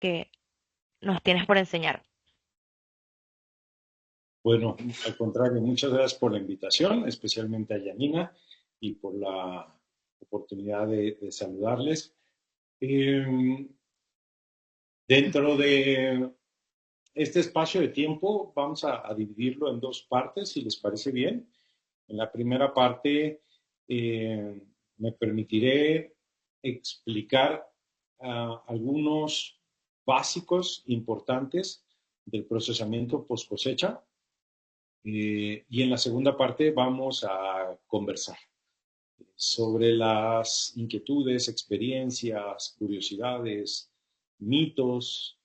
que nos tienes por enseñar. Bueno, al contrario, muchas gracias por la invitación, especialmente a Yanina y por la oportunidad de saludarles. Eh, Dentro de este espacio de tiempo vamos a dividirlo en dos partes, si les parece bien. En la primera parte me permitiré explicar algunos básicos importantes del procesamiento post cosecha. Y en la segunda parte vamos a conversar sobre las inquietudes, experiencias, curiosidades, mitos,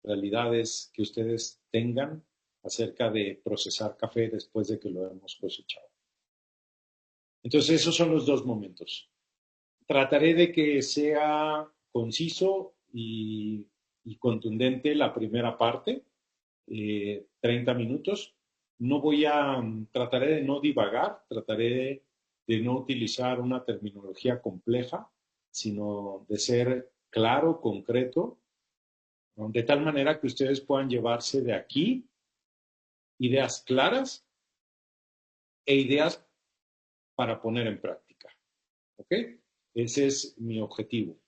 realidades que ustedes tengan acerca de procesar café después de que lo hemos cosechado. Entonces, esos son los dos momentos. Trataré de que sea conciso y contundente la primera parte, 30 minutos. No voy a, trataré de no divagar, trataré de no utilizar una terminología compleja, sino de ser claro, concreto, de tal manera que ustedes puedan llevarse de aquí ideas claras e ideas para poner en práctica. ¿Ok? Ese es mi objetivo.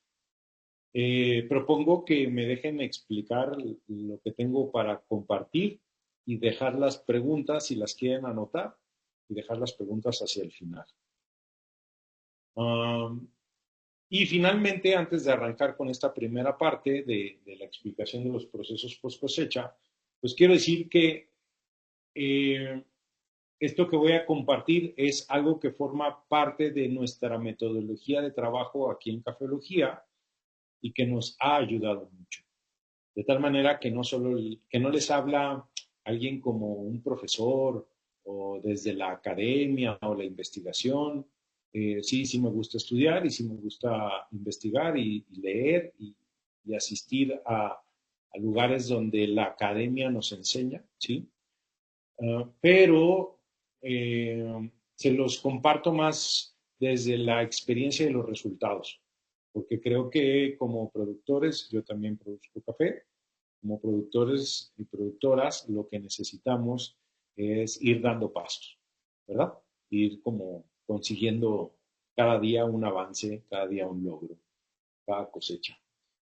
Propongo que me dejen explicar lo que tengo para compartir y dejar las preguntas, si las quieren anotar, y dejar las preguntas hacia el final. Um, y finalmente, antes de arrancar con esta primera parte de la explicación de los procesos post cosecha, pues quiero decir que eh, esto que voy a compartir es algo que forma parte de nuestra metodología de trabajo aquí en Cafelogía y que nos ha ayudado mucho. De tal manera que no solo que no les habla alguien como un profesor o desde la academia o la investigación. Sí, sí me gusta estudiar y sí me gusta investigar y leer y asistir a lugares donde la academia nos enseña, ¿sí? Pero se los comparto más desde la experiencia y los resultados, porque creo que como productores, yo también produzco café, como productores y productoras, lo que necesitamos es ir dando pasos, ¿verdad? Ir como consiguiendo cada día un avance, cada día un logro, cada cosecha.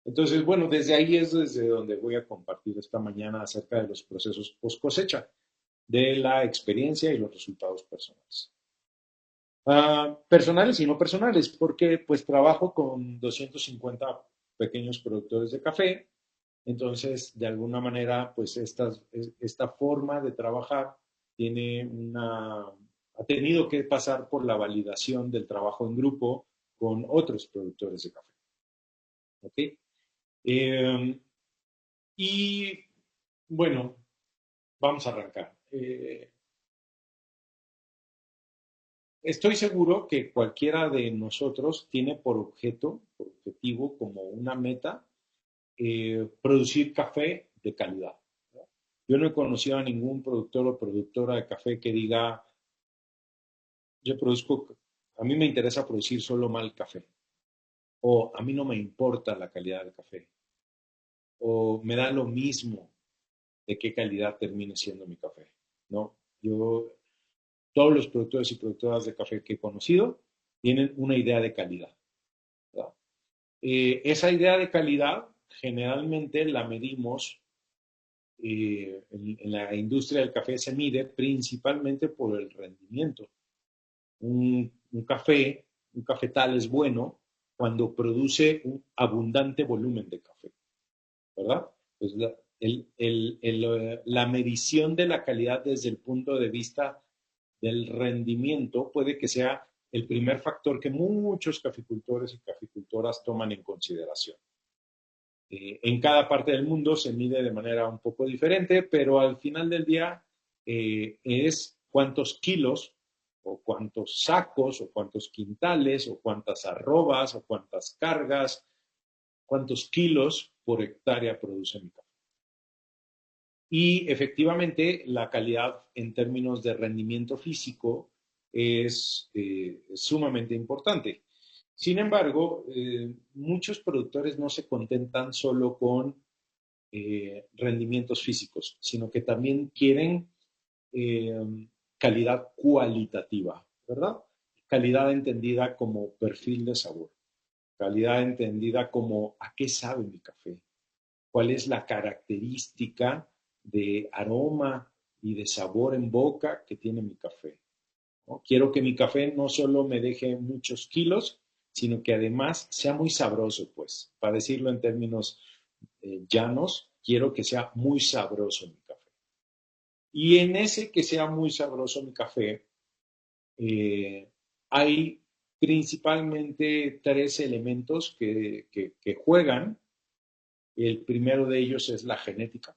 Entonces, bueno, desde ahí es desde donde voy a compartir esta mañana acerca de los procesos post cosecha, de la experiencia y los resultados personales. Personales y no personales, porque pues trabajo con 250 pequeños productores de café. Entonces, de alguna manera, pues esta forma de trabajar ha tenido que pasar por la validación del trabajo en grupo con otros productores de café. ¿Ok? Eh, y bueno, vamos a arrancar. Estoy seguro que cualquiera de nosotros tiene por objetivo, como una meta, producir café de calidad. Yo no he conocido a ningún productor o productora de café que diga, yo produzco, a mí me interesa producir solo mal café, o a mí no me importa la calidad del café, o me da lo mismo de qué calidad termine siendo mi café. No, yo, todos los productores y productoras de café que he conocido tienen una idea de calidad, ¿verdad? Esa idea de calidad generalmente la medimos en la industria del café se mide principalmente por el rendimiento. Un café, un cafetal es bueno cuando produce un abundante volumen de café, ¿verdad? Pues la medición de la calidad desde el punto de vista del rendimiento puede que sea el primer factor que muchos caficultores y caficultoras toman en consideración. En cada parte del mundo se mide de manera un poco diferente, pero al final del día es cuántos kilos o cuántos sacos o cuántos quintales o cuántas arrobas o cuántas cargas, cuántos kilos por hectárea produce mi café. Y efectivamente la calidad en términos de rendimiento físico es sumamente importante. Sin embargo, muchos productores no se contentan solo con rendimientos físicos, sino que también quieren calidad cualitativa, ¿verdad? Calidad entendida como perfil de sabor, calidad entendida como a qué sabe mi café, cuál es la característica de aroma y de sabor en boca que tiene mi café, ¿no? Quiero que mi café no solo me deje muchos kilos, sino que además sea muy sabroso, pues, para decirlo en términos llanos, quiero que sea muy sabroso mi café. Y en ese que sea muy sabroso mi café, hay principalmente tres elementos que juegan. El primero de ellos es la genética,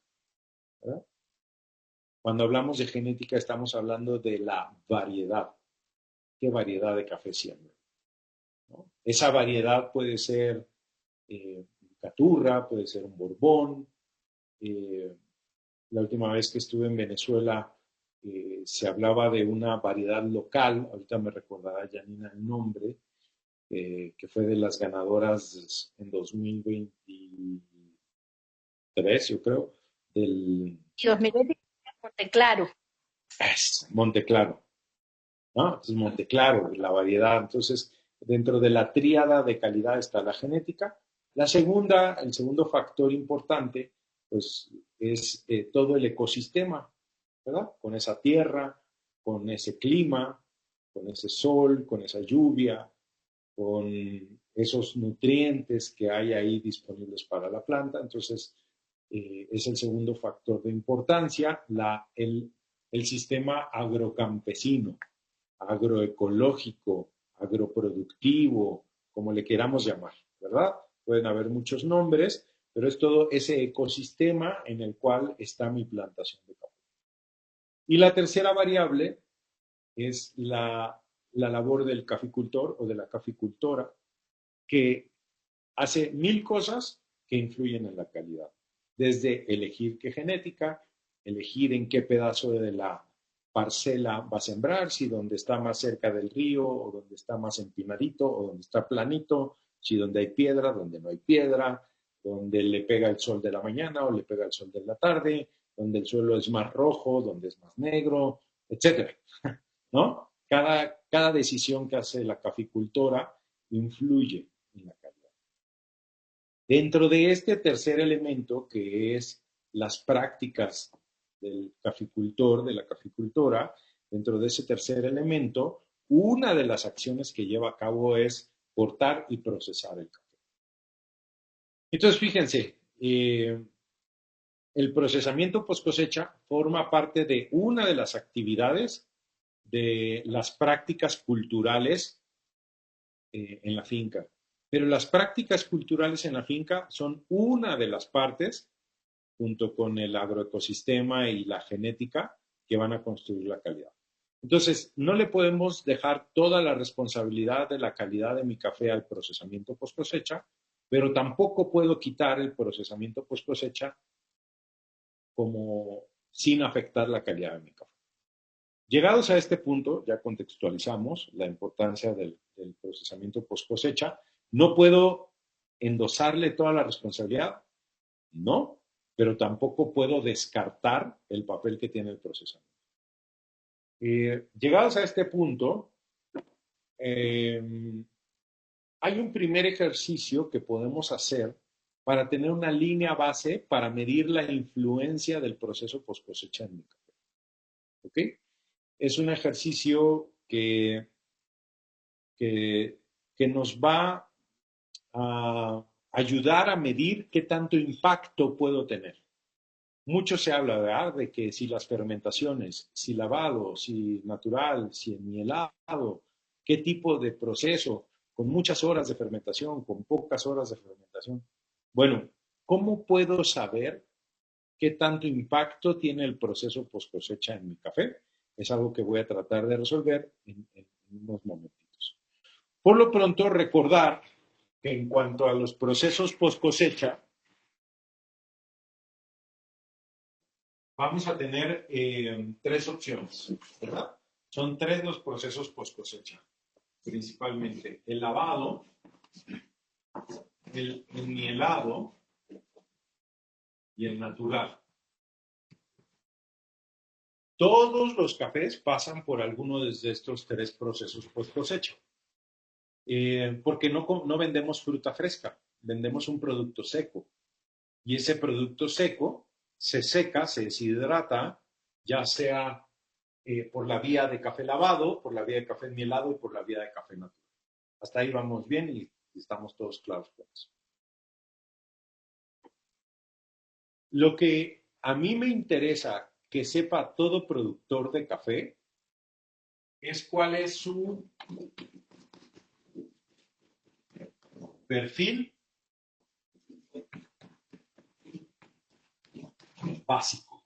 ¿verdad? Cuando hablamos de genética estamos hablando de la variedad. ¿Qué variedad de café siembra? ¿No? Esa variedad puede ser caturra, puede ser un borbón. La última vez que estuve en Venezuela se hablaba de una variedad local, ahorita me recordará Janina el nombre, que fue de las ganadoras en 2023, yo creo, del 2020, claro. Monteclaro, ¿no? Entonces, Monteclaro, la variedad. Entonces, dentro de la tríada de calidad está la genética. La segunda, el segundo factor importante, pues es todo el ecosistema, ¿verdad? Con esa tierra, con ese clima, con ese sol, con esa lluvia, con esos nutrientes que hay ahí disponibles para la planta. Entonces, es el segundo factor de importancia, el sistema agrocampesino, agroecológico, agroproductivo, como le queramos llamar, ¿verdad? Pueden haber muchos nombres, pero es todo ese ecosistema en el cual está mi plantación de café. Y la tercera variable es la labor del caficultor o de la caficultora, que hace 1000 cosas que influyen en la calidad. Desde elegir qué genética, elegir en qué pedazo de la parcela va a sembrar, si donde está más cerca del río o donde está más empinadito o donde está planito, si donde hay piedra, donde no hay piedra, donde le pega el sol de la mañana o le pega el sol de la tarde, donde el suelo es más rojo, donde es más negro, etcétera, ¿no? Cada decisión que hace la caficultora influye en la calidad. Dentro de este tercer elemento, que es las prácticas del caficultor, de la caficultora, dentro de ese tercer elemento, una de las acciones que lleva a cabo es cortar y procesar el café. Entonces, fíjense, el procesamiento post cosecha forma parte de una de las actividades de las prácticas culturales en la finca. Pero las prácticas culturales en la finca son una de las partes, junto con el agroecosistema y la genética, que van a construir la calidad. Entonces, no le podemos dejar toda la responsabilidad de la calidad de mi café al procesamiento post cosecha, pero tampoco puedo quitar el procesamiento post cosecha como sin afectar la calidad de mi café. Llegados a este punto, ya contextualizamos la importancia del procesamiento post cosecha. No puedo endosarle toda la responsabilidad, no, pero tampoco puedo descartar el papel que tiene el procesamiento. Llegados a este punto, hay un primer ejercicio que podemos hacer para tener una línea base para medir la influencia del proceso post cosecha en mi café. ¿Ok? Es un ejercicio que nos va a ayudar a medir qué tanto impacto puedo tener. Mucho se habla, ¿verdad?, de que si las fermentaciones, si lavado, si natural, si enmielado, qué tipo de proceso, con muchas horas de fermentación, con pocas horas de fermentación. Bueno, ¿cómo puedo saber qué tanto impacto tiene el proceso post cosecha en mi café? Es algo que voy a tratar de resolver en unos momentitos. Por lo pronto, recordar que en cuanto a los procesos post cosecha, vamos a tener tres opciones, ¿verdad? Son tres los procesos post cosecha, principalmente el lavado, el enmielado y el natural. Todos los cafés pasan por alguno de estos tres procesos post cosecha. Porque no vendemos fruta fresca, vendemos un producto seco. Y ese producto seco se seca, se deshidrata, ya sea por la vía de café lavado, por la vía de café mielado y por la vía de café natural. Hasta ahí vamos bien y estamos todos claros con eso. Lo que a mí me interesa que sepa todo productor de café es cuál es su perfil básico.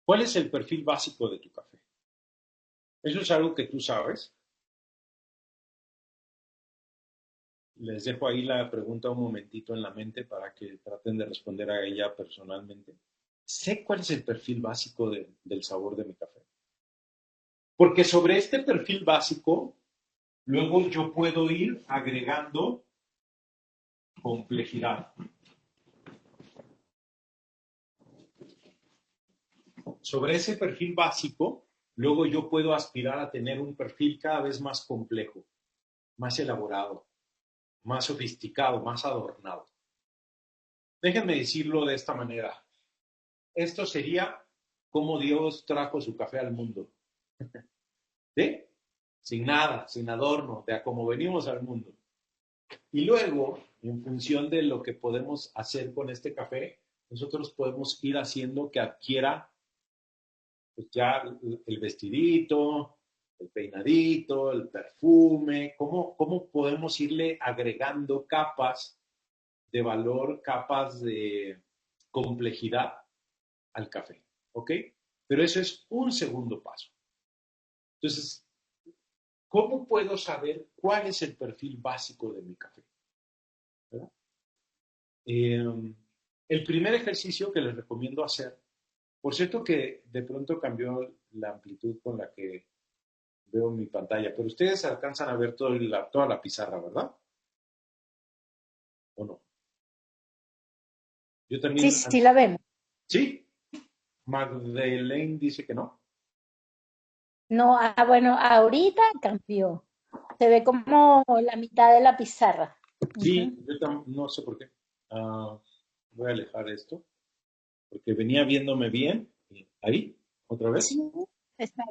¿Cuál es el perfil básico de tu café? ¿Eso es algo que tú sabes? Les dejo ahí la pregunta un momentito en la mente para que traten de responder a ella personalmente. Sé cuál es el perfil básico del sabor de mi café. Porque sobre este perfil básico, luego yo puedo ir agregando complejidad. Sobre ese perfil básico, luego yo puedo aspirar a tener un perfil cada vez más complejo, más elaborado, más sofisticado, más adornado. Déjenme decirlo de esta manera. Esto sería como Dios trajo su café al mundo. ¿Sí? Sin nada, sin adorno, de a cómo venimos al mundo. Y luego, en función de lo que podemos hacer con este café, nosotros podemos ir haciendo que adquiera pues ya el vestidito, el peinadito, el perfume, cómo podemos irle agregando capas de valor, capas de complejidad al café, ¿ok? Pero eso es un segundo paso. Entonces, ¿cómo puedo saber cuál es el perfil básico de mi café? ¿Verdad? El primer ejercicio que les recomiendo hacer, por cierto que de pronto cambió la amplitud con la que veo mi pantalla, pero ustedes alcanzan a ver toda la pizarra, ¿verdad? ¿O no? Yo Sí, también, sí la vemos. ¿sí? Magdalene dice que no. No, bueno, ahorita cambió. Se ve como la mitad de la pizarra. Sí, Ujú. yo no sé por qué. Voy a alejar esto, porque venía viéndome bien. Ahí, otra Sí, vez. está-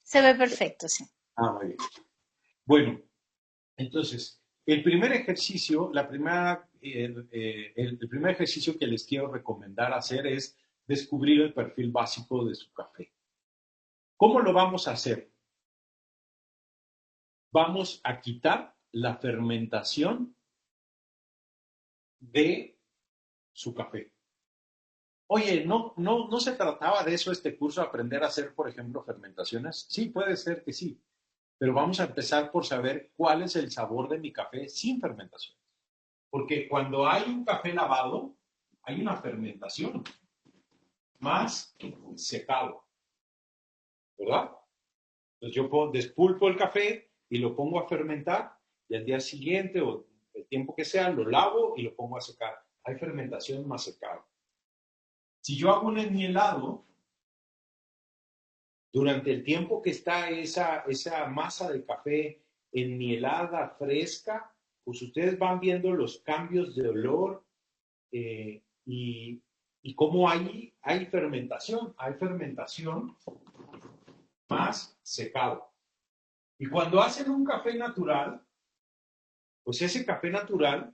se ve perfecto, sí. Muy bien. Bueno, entonces, el primer ejercicio, el primer ejercicio que les quiero recomendar hacer es descubrir el perfil básico de su café. ¿Cómo lo vamos a hacer? Vamos a quitar la fermentación de su café. Oye, no se trataba de eso este curso, aprender a hacer, por ejemplo, fermentaciones. Sí, puede ser que sí, pero vamos a empezar por saber cuál es el sabor de mi café sin fermentación. Porque cuando hay un café lavado, hay una fermentación más secado, ¿verdad? Entonces yo despulpo el café y lo pongo a fermentar y al día siguiente o el tiempo que sea lo lavo y lo pongo a secar. Hay fermentación más secado. Si yo hago un enmielado, durante el tiempo que está esa masa de café enmielada, fresca, pues ustedes van viendo los cambios de olor eh, y, y cómo hay fermentación más secado. Y cuando hacen un café natural, pues ese café natural,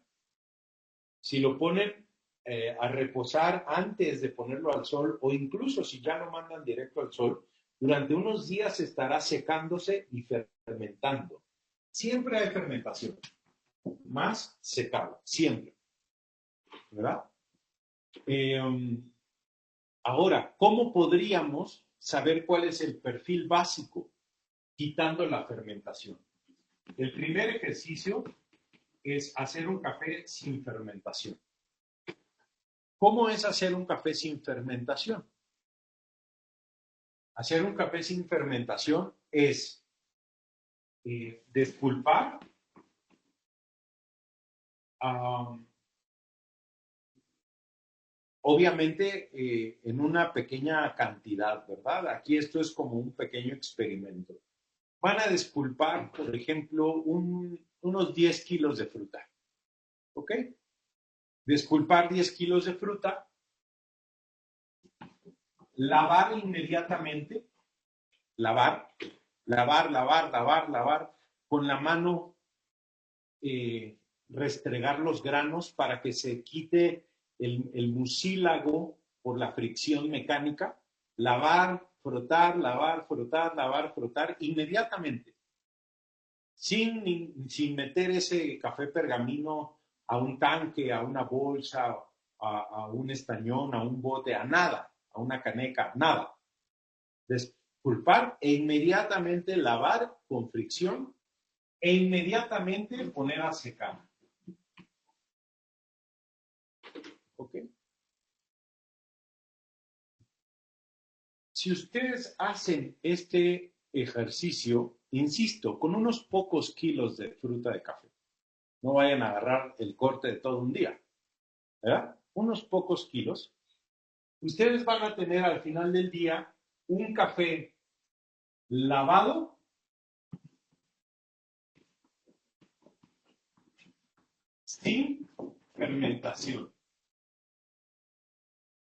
si lo ponen a reposar antes de ponerlo al sol, o incluso si ya lo mandan directo al sol, durante unos días estará secándose y fermentando. Siempre hay fermentación, más secado, siempre, ¿verdad? Eh, Ahora, ¿cómo podríamos saber cuál es el perfil básico quitando la fermentación? El primer ejercicio es hacer un café sin fermentación. ¿Cómo es hacer un café sin fermentación? Hacer un café sin fermentación es despulpar, um, obviamente en una pequeña cantidad, ¿verdad? Aquí esto es como un pequeño experimento. Van a despulpar, por ejemplo, unos 10 kilos de fruta, ¿ok? Despulpar 10 kilos de fruta, lavar inmediatamente, lavar, lavar, con la mano restregar los granos para que se quite el mucílago por la fricción mecánica, lavar, frotar, lavar, frotar, lavar, frotar inmediatamente, sin meter ese café pergamino a un tanque, a una bolsa, a un estañón, a un bote, a nada, a una caneca, nada. Despulpar e inmediatamente lavar con fricción e inmediatamente poner a secar. ¿Ok? Si ustedes hacen este ejercicio, insisto, con unos pocos kilos de fruta de café, no vayan a agarrar el corte de todo un día, ¿verdad? Unos pocos kilos, ustedes van a tener al final del día un café lavado sin fermentación.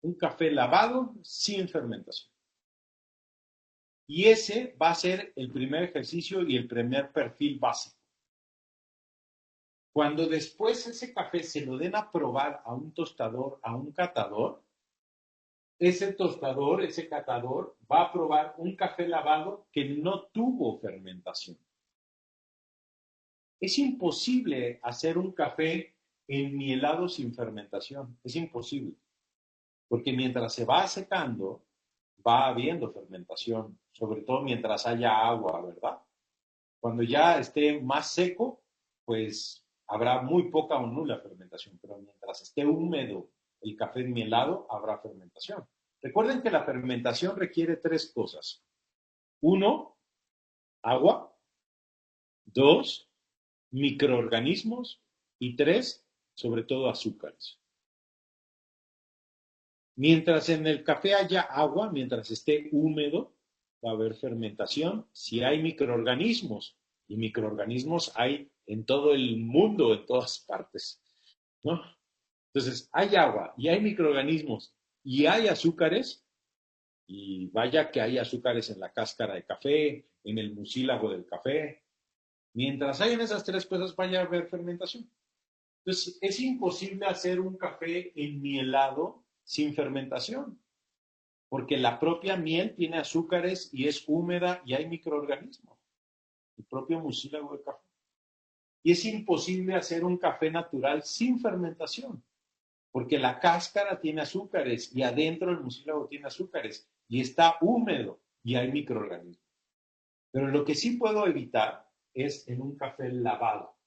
Un café lavado sin fermentación. Y ese va a ser el primer ejercicio y el primer perfil básico. Cuando después ese café se lo den a probar a un tostador, a un catador, ese tostador, ese catador, va a probar un café lavado que no tuvo fermentación. Es imposible hacer un café enmielado sin fermentación. Es imposible. Porque mientras se va secando, va habiendo fermentación, sobre todo mientras haya agua, ¿verdad? Cuando ya esté más seco, pues habrá muy poca o nula fermentación, pero mientras esté húmedo el café enmielado, habrá fermentación. Recuerden que la fermentación requiere tres cosas. Uno, agua. Dos, microorganismos. Y tres, sobre todo azúcares. Mientras en el café haya agua, mientras esté húmedo, va a haber fermentación. Si hay microorganismos, y microorganismos hay en todo el mundo, en todas partes, ¿no? Entonces, hay agua y hay microorganismos y hay azúcares, y vaya que hay azúcares en la cáscara de café, en el mucílago del café. Mientras hayan esas tres cosas, vaya a haber fermentación. Entonces, es imposible hacer un café enmielado sin fermentación, porque la propia miel tiene azúcares y es húmeda y hay microorganismos, el propio mucílago del café. Y es imposible hacer un café natural sin fermentación, porque la cáscara tiene azúcares y adentro el mucílago tiene azúcares y está húmedo y hay microorganismos. Pero lo que sí puedo evitar es en un café lavado.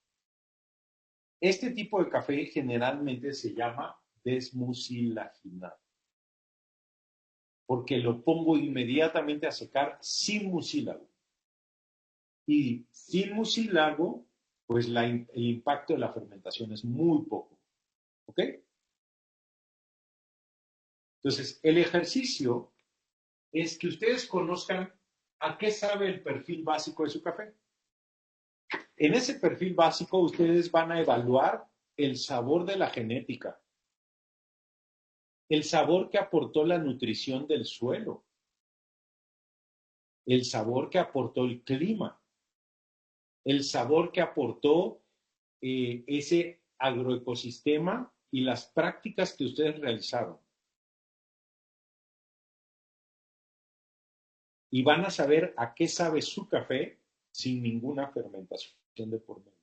Este tipo de café generalmente se llama desmucilaginado, porque lo pongo inmediatamente a secar sin mucílago. Y sin mucílago, pues el impacto de la fermentación es muy poco. ¿Ok? Entonces, el ejercicio es que ustedes conozcan a qué sabe el perfil básico de su café. En ese perfil básico, ustedes van a evaluar el sabor de la genética, el sabor que aportó la nutrición del suelo, el sabor que aportó el clima, el sabor que aportó ese agroecosistema y las prácticas que ustedes realizaron. Y van a saber a qué sabe su café sin ninguna fermentación de por medio.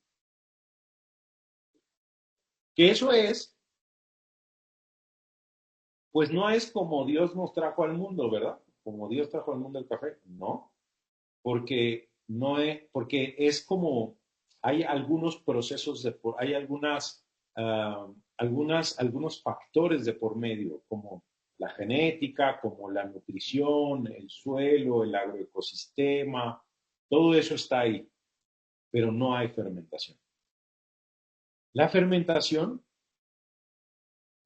Que eso es, pues no es como Dios nos trajo al mundo, ¿verdad? Como Dios trajo al mundo el café, no, porque no es, porque es como hay algunos procesos hay algunos factores de por medio, como la genética, como la nutrición, el suelo, el agroecosistema, todo eso está ahí, pero no hay fermentación. La fermentación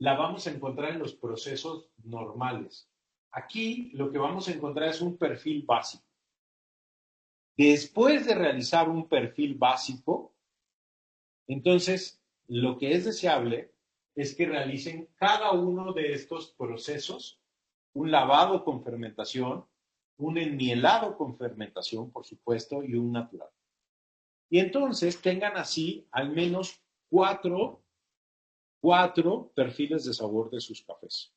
la vamos a encontrar en los procesos normales. Aquí lo que vamos a encontrar es un perfil básico. Después de realizar un perfil básico, entonces lo que es deseable es que realicen cada uno de estos procesos, un lavado con fermentación, un enmielado con fermentación, por supuesto, y un natural. Y entonces tengan así al menos cuatro perfiles de sabor de sus cafés.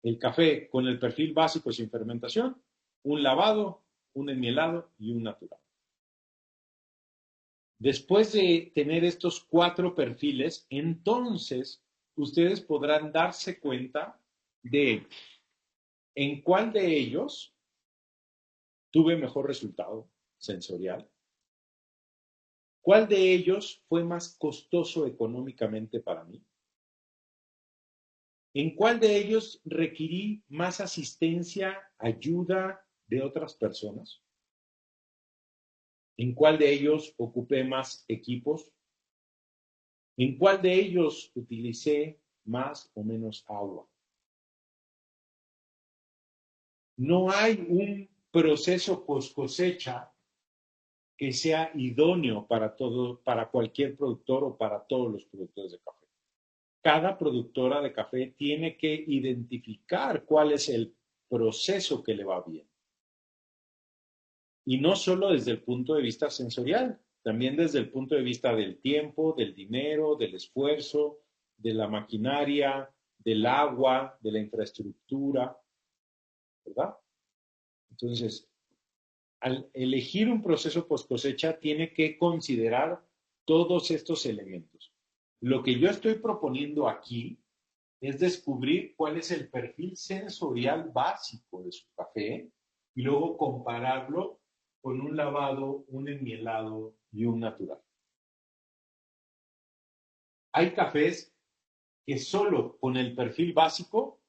El café con el perfil básico sin fermentación, un lavado, un enmielado y un natural. Después de tener estos cuatro perfiles, entonces ustedes podrán darse cuenta de en cuál de ellos tuve mejor resultado sensorial, cuál de ellos fue más costoso económicamente para mí, en cuál de ellos requerí más asistencia, ayuda de otras personas, en cuál de ellos ocupé más equipos, en cuál de ellos utilicé más o menos agua. No hay un proceso post cosecha que sea idóneo para cualquier productor o para todos los productores de café. Cada productora de café tiene que identificar cuál es el proceso que le va bien. Y no solo desde el punto de vista sensorial, también desde el punto de vista del tiempo, del dinero, del esfuerzo, de la maquinaria, del agua, de la infraestructura, ¿verdad? Entonces, al elegir un proceso post cosecha, tiene que considerar todos estos elementos. Lo que yo estoy proponiendo aquí es descubrir cuál es el perfil sensorial básico de su café y luego compararlo con un lavado, un enmielado y un natural. Hay cafés que solo con el perfil básico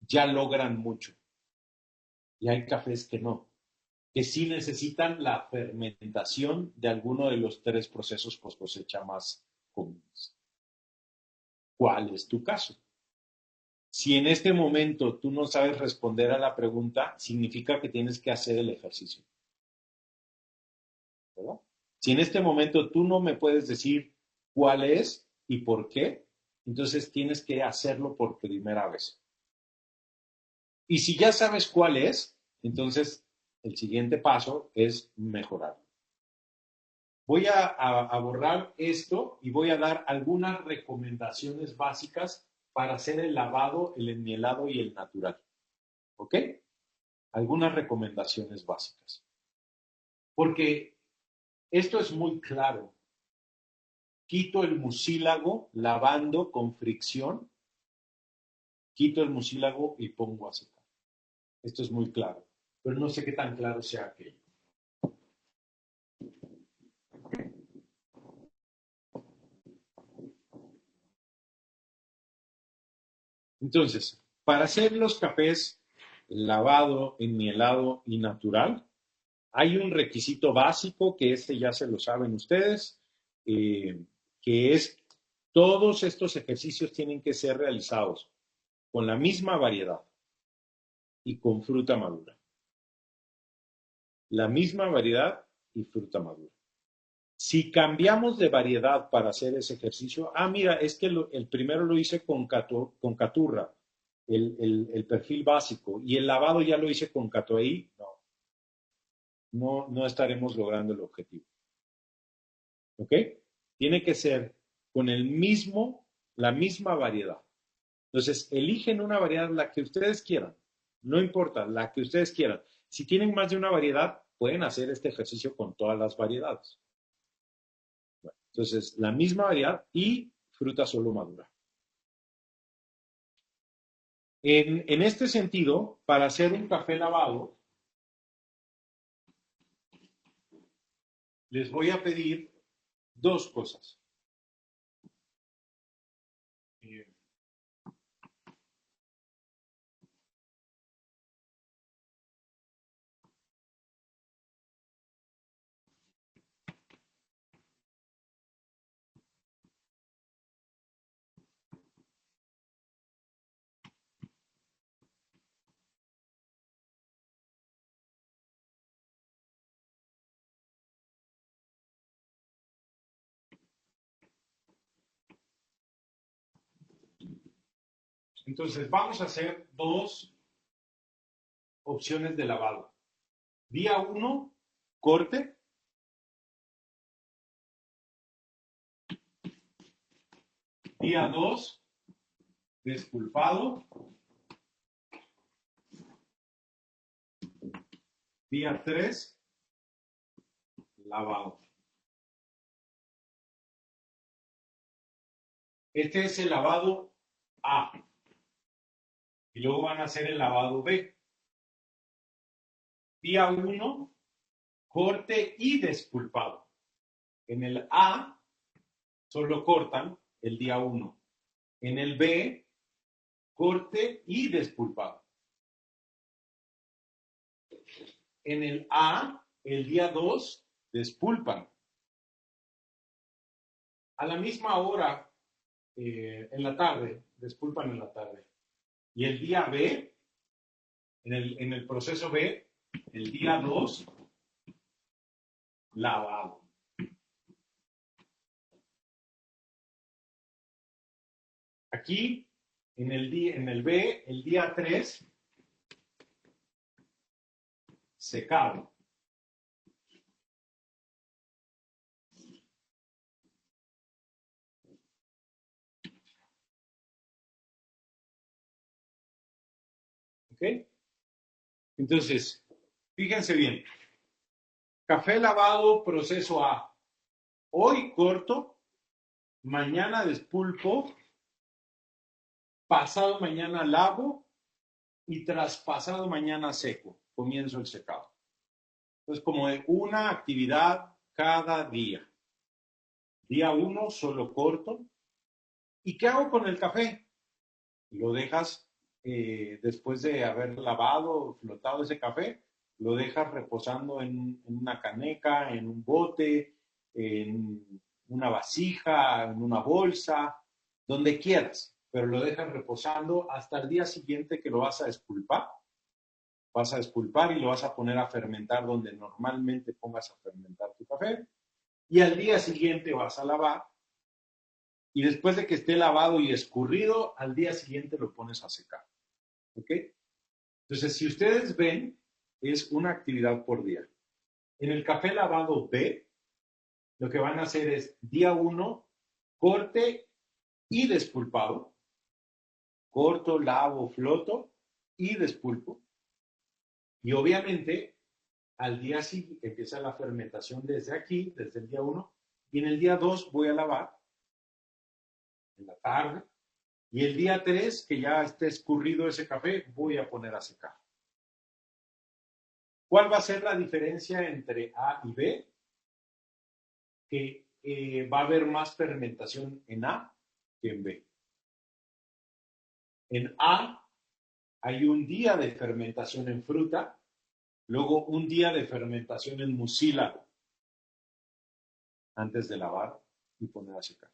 ya logran mucho y hay cafés que no, que sí necesitan la fermentación de alguno de los tres procesos post cosecha más comunes. ¿Cuál es tu caso? Si en este momento tú no sabes responder a la pregunta, significa que tienes que hacer el ejercicio, ¿verdad? Si en este momento tú no me puedes decir cuál es y por qué, entonces tienes que hacerlo por primera vez. Y si ya sabes cuál es, entonces el siguiente paso es mejorar. Voy a borrar esto y voy a dar algunas recomendaciones básicas para hacer el lavado, el enmielado y el natural. ¿Ok? Algunas recomendaciones básicas. Porque esto es muy claro. Quito el mucílago lavando con fricción, quito el mucílago y pongo a secar. Esto es muy claro, pero no sé qué tan claro sea aquello. Entonces, para hacer los cafés lavado, enmielado y natural, hay un requisito básico que ya se lo saben ustedes, eh, que es todos estos ejercicios tienen que ser realizados con la misma variedad y con fruta madura. La misma variedad y fruta madura. Si cambiamos de variedad para hacer ese ejercicio, mira, es que el primero lo hice con caturra, el perfil básico, y el lavado ya lo hice con catoí, no estaremos logrando el objetivo. ¿Ok? Tiene que ser con la misma variedad. Entonces, eligen una variedad, la que ustedes quieran. No importa, la que ustedes quieran. Si tienen más de una variedad, pueden hacer este ejercicio con todas las variedades. Bueno, entonces, la misma variedad y fruta solo madura. En este sentido, para hacer un café lavado, les voy a pedir dos cosas. Entonces, vamos a hacer dos opciones de lavado. Día 1, corte. Día 2, despulpado. Día 3, lavado. Este es el lavado A. Y luego van a hacer el lavado B. Día 1, corte y despulpado. En el A solo cortan el día 1. En el B, corte y despulpado. En el A, el día 2, despulpan. A la misma hora, en la tarde, despulpan en la tarde. Y el día B, en el proceso B, el día 2, lavado. Aquí, en el B, el día 3, secado. ¿Ok? Entonces, fíjense bien. Café lavado, proceso A. Hoy corto, mañana despulpo, pasado mañana lavo y traspasado mañana seco. Comienzo el secado. Entonces, como de una actividad cada día. Día 1, solo corto. ¿Y qué hago con el café? Lo dejas, después de haber lavado, flotado ese café, lo dejas reposando en una caneca, en un bote, en una vasija, en una bolsa, donde quieras, pero lo dejas reposando hasta el día siguiente que lo vas a despulpar. Vas a despulpar y lo vas a poner a fermentar donde normalmente pongas a fermentar tu café. Y al día siguiente vas a lavar. Y después de que esté lavado y escurrido, al día siguiente lo pones a secar. ¿Ok? Entonces, si ustedes ven, es una actividad por día. En el café lavado B, lo que van a hacer es día 1, corte y despulpado. Corto, lavo, floto y despulpo. Y obviamente, al día siguiente empieza la fermentación desde aquí, desde el día 1. Y en el día 2 voy a lavar, en la tarde. Y el día 3, que ya esté escurrido ese café, voy a poner a secar. ¿Cuál va a ser la diferencia entre A y B? Que va a haber más fermentación en A que en B. En A hay un día de fermentación en fruta, luego un día de fermentación en mucílago, antes de lavar y poner a secar.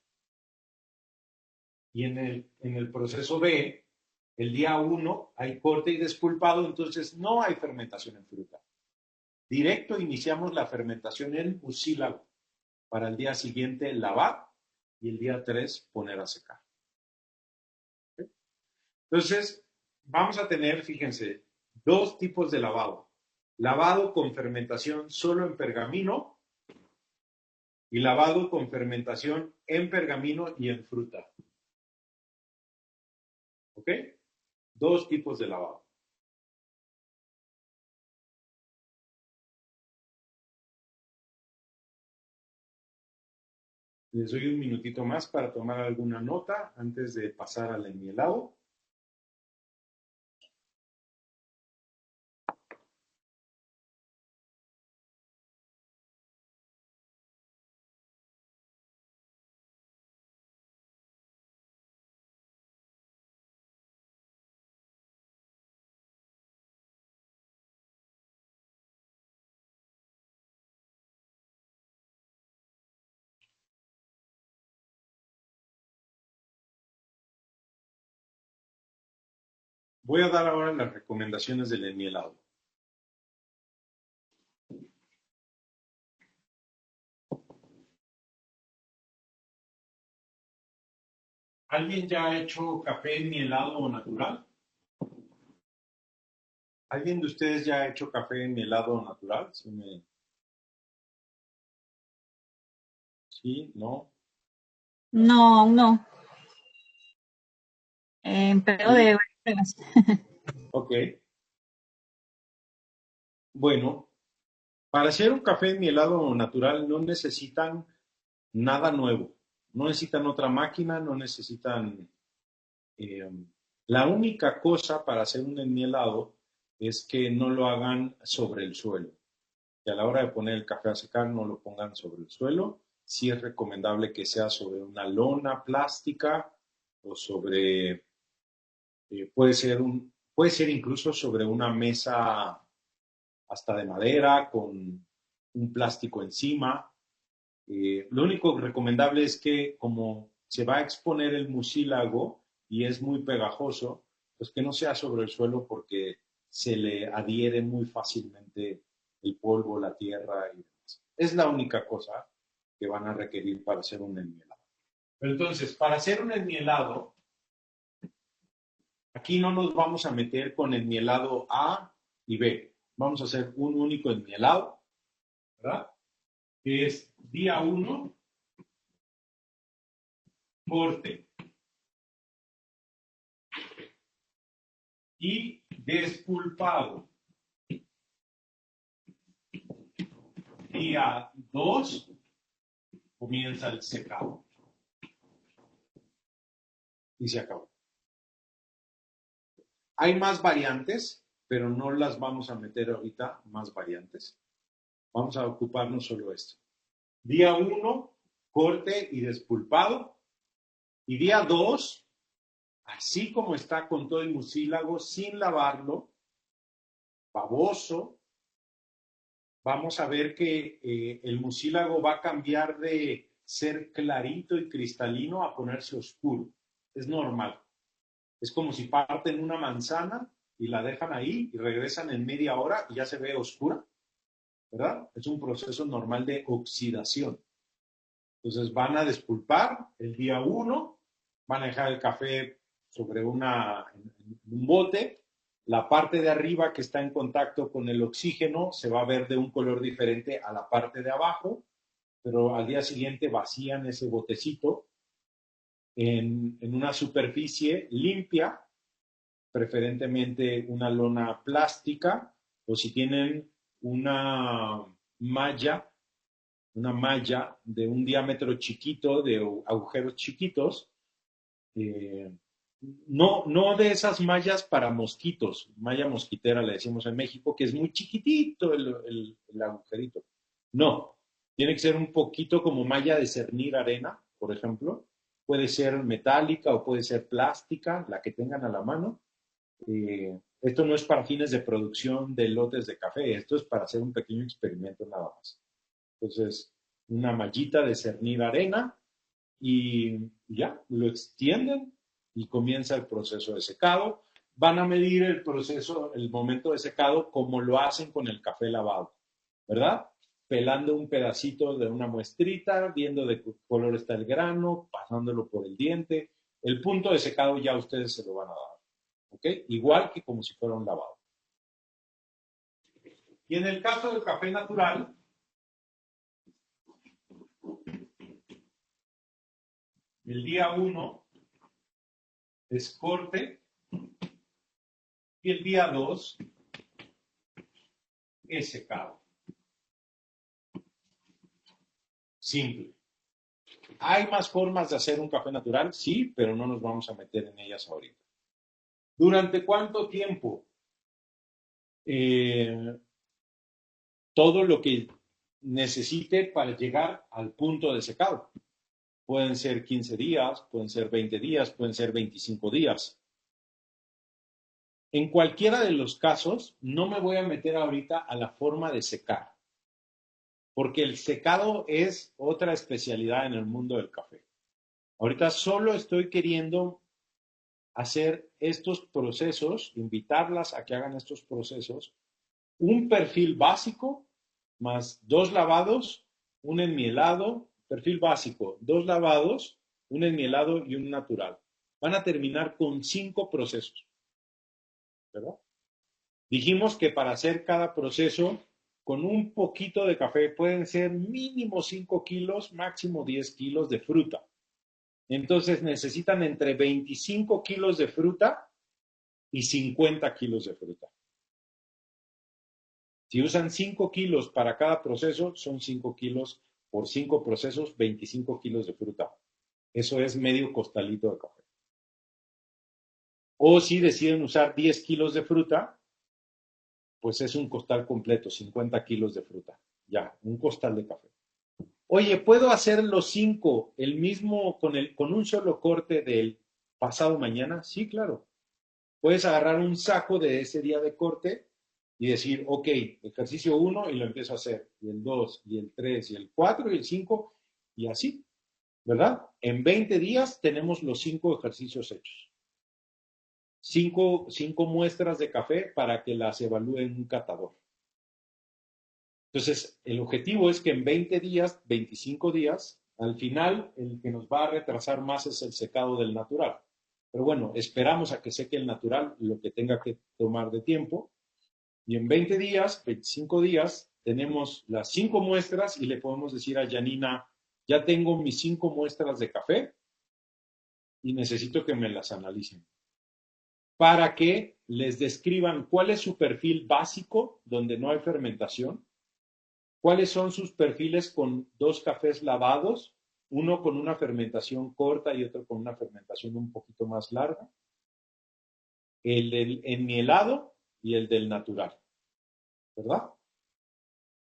Y en el proceso B, el día 1 hay corte y despulpado, entonces no hay fermentación en fruta. Directo iniciamos la fermentación en mucílago, para el día siguiente lavar y el día 3 poner a secar. ¿Okay? Entonces, vamos a tener, fíjense, dos tipos de lavado. Lavado con fermentación solo en pergamino y lavado con fermentación en pergamino y en fruta. ¿Ok? Dos tipos de lavado. Les doy un minutito más para tomar alguna nota antes de pasar al enmielado. Voy a dar ahora las recomendaciones del enmielado. ¿Alguien ya ha hecho café enmielado natural? ¿Alguien de ustedes ya ha hecho café enmielado natural? Sí, no. No, aún no. Pero Sí, de varias pruebas. ok. Bueno, para hacer un café enmielado natural no necesitan nada nuevo. No necesitan otra máquina, no necesitan... eh, la única cosa para hacer un enmielado es que no lo hagan sobre el suelo. Que a la hora de poner el café a secar no lo pongan sobre el suelo. Sí es recomendable que sea sobre una lona plástica o sobre, puede ser incluso sobre una mesa hasta de madera con un plástico encima. Lo único recomendable es que como se va a exponer el mucílago y es muy pegajoso, pues que no sea sobre el suelo porque se le adhiere muy fácilmente el polvo, la tierra y demás. Es la única cosa que van a requerir para hacer un enmielado. Pero entonces, para hacer un enmielado, aquí no nos vamos a meter con enmielado A y B. Vamos a hacer un único enmielado, ¿verdad? Que es día uno corte y despulpado. Día 2 comienza el secado y se acabó. Hay más variantes, pero no las vamos a meter ahorita, más variantes. Vamos a ocuparnos solo esto. Día uno corte y despulpado. Y día 2 así como está con todo el mucílago, sin lavarlo, baboso, vamos a ver que el mucílago va a cambiar de ser clarito y cristalino a ponerse oscuro. Es normal. Es como si parten una manzana y la dejan ahí y regresan en media hora y ya se ve oscura, ¿verdad? Es un proceso normal de oxidación. Entonces van a despulpar el día uno, van a dejar el café sobre un bote, la parte de arriba que está en contacto con el oxígeno se va a ver de un color diferente a la parte de abajo, pero al día siguiente vacían ese botecito en una superficie limpia, preferentemente una lona plástica, o si tienen una malla, una malla de un diámetro chiquito, de agujeros chiquitos, eh, no de esas mallas para mosquitos, malla mosquitera le decimos en México, que es muy chiquitito el agujerito. No, tiene que ser un poquito como malla de cernir arena, por ejemplo. Puede ser metálica o puede ser plástica, la que tengan a la mano. Esto no es para fines de producción de lotes de café, esto es para hacer un pequeño experimento nada más. Entonces, una mallita de cernir arena y ya, lo extienden y comienza el proceso de secado. Van a medir el proceso, el momento de secado como lo hacen con el café lavado, ¿verdad? Pelando un pedacito de una muestrita, viendo de qué color está el grano, pasándolo por el diente. El punto de secado ya ustedes se lo van a dar, ¿ok? Igual que como si fuera un lavado. Y en el caso del café natural, el día uno es corte y el día 2 es secado. Simple. ¿Hay más formas de hacer un café natural? Sí, pero no nos vamos a meter en ellas ahorita. ¿Durante cuánto tiempo? Eh, todo lo que necesite para llegar al punto de secado. Pueden ser 15 días, pueden ser 20 días, pueden ser 25 días. En cualquiera de los casos, no me voy a meter ahorita a la forma de secar, porque el secado es otra especialidad en el mundo del café. Ahorita solo estoy queriendo hacer estos procesos, invitarlas a que hagan estos procesos, un perfil básico más dos lavados, un enmielado, perfil básico, dos lavados, un enmielado y un natural. van a terminar con 5 procesos, ¿verdad? Dijimos que para hacer cada proceso, con un poquito de café, pueden ser mínimo 5 kilos, máximo 10 kilos de fruta. Entonces necesitan entre 25 kilos de fruta y 50 kilos de fruta. Si usan 5 kilos para cada proceso, son 5 kilos por 5 procesos, 25 kilos de fruta. Eso es medio costalito de café. O si deciden usar 10 kilos de fruta, pues es un costal completo, 50 kilos de fruta. Ya, un costal de café. Oye, ¿puedo hacer los 5 el mismo con un solo corte del pasado mañana? Sí, claro. Puedes agarrar un saco de ese día de corte y decir, ok, ejercicio 1 y lo empiezo a hacer, y el 2, y el 3, y el 4, y el 5, y así, ¿verdad? En 20 días tenemos los 5 ejercicios hechos. 5 muestras de café para que las evalúe un catador. Entonces, el objetivo es que en 20 días, 25 días, al final, el que nos va a retrasar más es el secado del natural. Pero bueno, esperamos a que seque el natural, lo que tenga que tomar de tiempo. Y en 20 días, 25 días, tenemos las 5 muestras y le podemos decir a Janina, ya tengo mis 5 muestras de café y necesito que me las analicen. Para que les describan cuál es su perfil básico, donde no hay fermentación, cuáles son sus perfiles con 2 cafés lavados, uno con una fermentación corta y otro con una fermentación un poquito más larga, el del enmielado y el del natural, ¿verdad?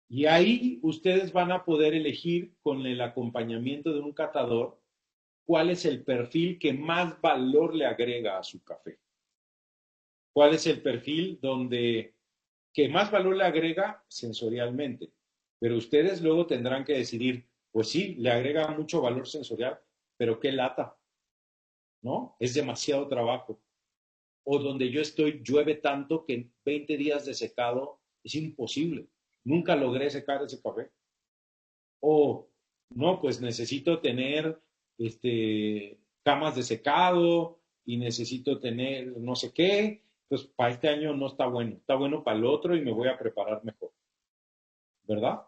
Y ahí ustedes van a poder elegir con el acompañamiento de un catador cuál es el perfil que más valor le agrega a su café. ¿Cuál es el perfil donde que más valor le agrega sensorialmente? Pero ustedes luego tendrán que decidir, pues sí, le agrega mucho valor sensorial, pero qué lata, ¿no? Es demasiado trabajo. O donde yo estoy llueve tanto que en 20 días de secado es imposible. Nunca logré secar ese café. O no, pues necesito tener camas de secado y necesito tener no sé qué. Pues para este año no está bueno para el otro y me voy a preparar mejor, ¿verdad?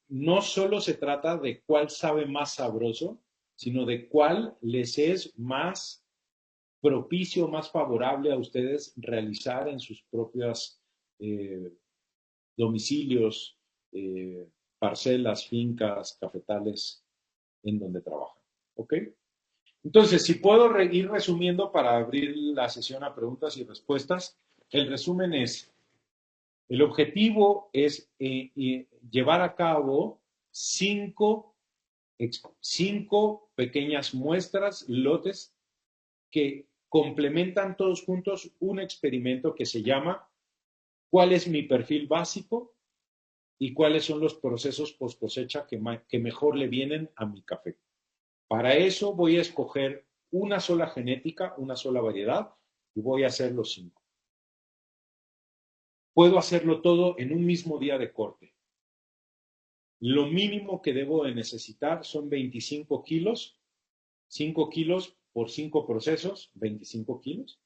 No solo se trata de cuál sabe más sabroso, sino de cuál les es más propicio, más favorable a ustedes realizar en sus propios domicilios, parcelas, fincas, cafetales en donde trabajan. ¿Ok? Entonces, si puedo ir resumiendo para abrir la sesión a preguntas y respuestas, el resumen es, el objetivo es llevar a cabo 5 pequeñas muestras, lotes, que complementan todos juntos un experimento que se llama ¿cuál es mi perfil básico y cuáles son los procesos post cosecha que mejor le vienen a mi café? Para eso voy a escoger una sola genética, una sola variedad y voy a hacer los 5. Puedo hacerlo todo en un mismo día de corte. Lo mínimo que debo de necesitar son 25 kilos, 5 kilos por 5 procesos, 25 kilos,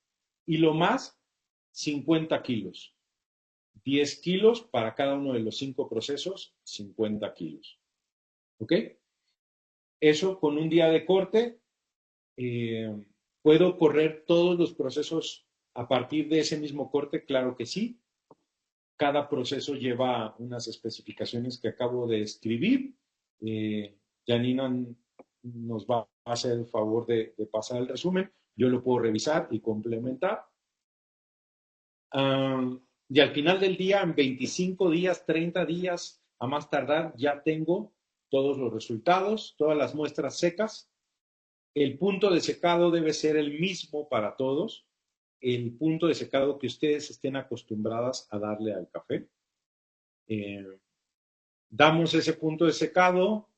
y lo más, 50 kilos. 10 kilos para cada uno de los 5 procesos, 50 kilos. ¿Ok? Eso con un día de corte, ¿puedo correr todos los procesos a partir de ese mismo corte? Claro que sí. Cada proceso lleva unas especificaciones que acabo de escribir. Janina nos va a hacer el favor de pasar el resumen. Yo lo puedo revisar y complementar. Y al final del día, en 25 días, 30 días, a más tardar, ya tengo todos los resultados, todas las muestras secas. El punto de secado debe ser el mismo para todos, el punto de secado que ustedes estén acostumbradas a darle al café. Damos ese punto de secado,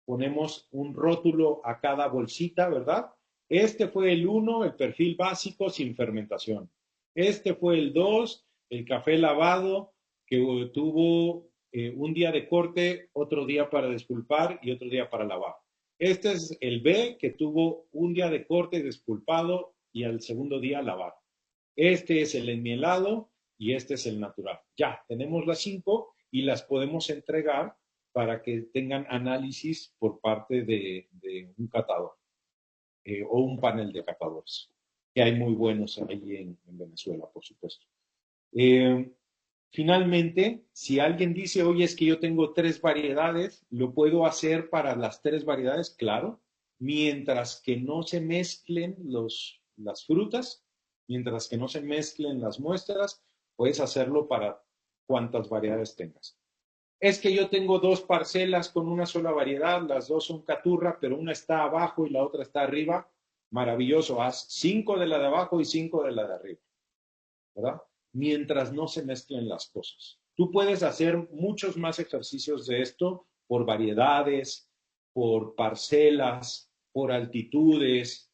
ponemos un rótulo a cada bolsita, ¿verdad? Este fue el 1, el perfil básico sin fermentación. Este fue el 2, el café lavado, que tuvo un día de corte, otro día para despulpar y otro día para lavar. Este es el B, que tuvo un día de corte y despulpado y al segundo día lavar. Este es el enmielado y este es el natural. Ya, tenemos las 5 y las podemos entregar para que tengan análisis por parte de un catador o un panel de catadores, que hay muy buenos ahí en Venezuela, por supuesto. Eh, Finalmente, si alguien dice, oye, es que yo tengo 3 variedades, ¿lo puedo hacer para las 3 variedades? Claro, mientras que no se mezclen las frutas, mientras que no se mezclen las muestras, puedes hacerlo para cuantas variedades tengas. Es que yo tengo 2 parcelas con una sola variedad, las 2 son caturra, pero una está abajo y la otra está arriba. Maravilloso, haz 5 de la de abajo y 5 de la de arriba, ¿verdad? Mientras no se mezclen las cosas. Tú puedes hacer muchos más ejercicios de esto por variedades, por parcelas, por altitudes,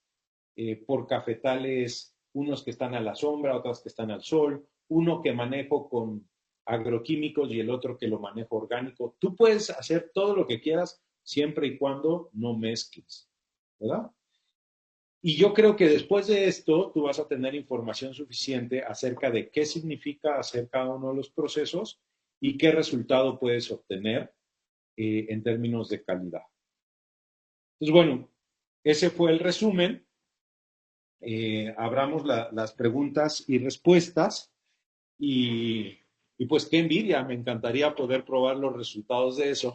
por cafetales, unos que están a la sombra, otros que están al sol, uno que manejo con agroquímicos y el otro que lo manejo orgánico. Tú puedes hacer todo lo que quieras siempre y cuando no mezcles, ¿verdad? Y yo creo que después de esto tú vas a tener información suficiente acerca de qué significa hacer cada uno de los procesos y qué resultado puedes obtener en términos de calidad. Entonces, bueno, ese fue el resumen. Abramos las preguntas y respuestas y pues qué envidia, me encantaría poder probar los resultados de eso,